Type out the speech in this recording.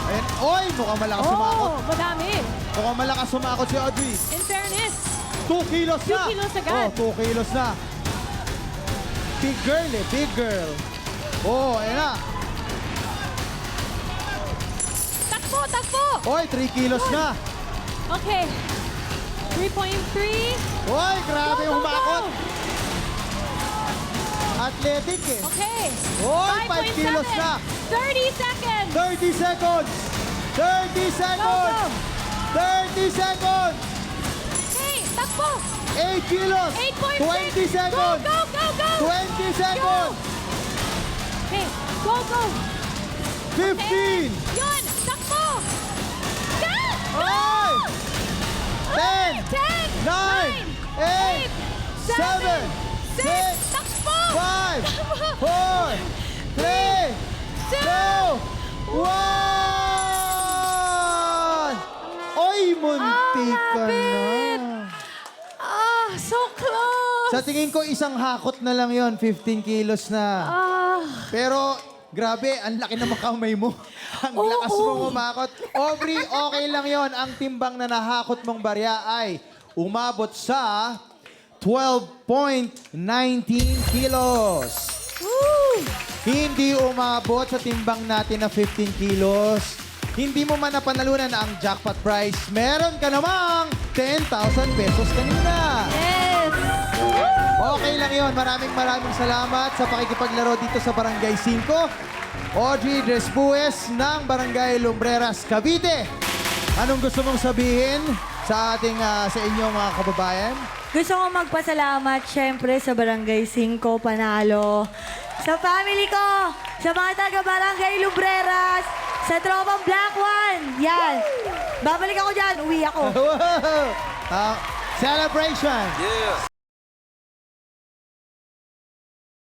Ayan, oy, mukhang malakas sumakot. Madami. Mukhang malakas sumakot si Audrey. In fairness, 2 kilos na. 2 kilos agad. Oh, 2 kilos na. Big girl eh, big girl. Oh, ayan na. takbo, takbo. Oy, 3 kilos na. Okay. 3.3. Oy, grabe Go, go, humakot. go. Athletic eh. Okay. Oy, 5 kilos na. 30 seconds. 30 seconds. 30 seconds. 30 seconds. Hey, takbo. 8 kilos. 8.6. 20 seconds. Go, go, go, go. 20 seconds. Okay, go, go. 15. Yun, takbo. Go, go. Oy! 10, 10, 9, 8, 7, 6, takbo. 5, 4, 3, 2, 1! Oy, muntik ka na. So close. Sa tingin ko, isang hakot na lang yon, 15 kilos na. Pero, grabe, ang laki ng kamay mo. Ang lakas mo umakot. Aubrey, okay lang yon. Ang timbang na nahakot mong barya ay umabot sa 12.19 kilos. Hindi umabot sa timbang natin na 15 kilos. Hindi mo man napanalunan ang jackpot prize. Meron ka namang 10,000 pesos kanina. Yes. Okay lang yon. Maraming salamat sa pakikipaglaro dito sa Barangay 5. Audrey Despues ng Barangay Lumbreras, Cavite. Anong gusto mong sabihin sa ating sa inyong mga kababayan? Gusto ko magpasalamat syempre sa Barangay 5 Panalo, sa family ko, sa mga taga-Barangay Lumbreras, sa tropang Black One. Yan. Babalik ako dyan. Uwi ako. Celebration!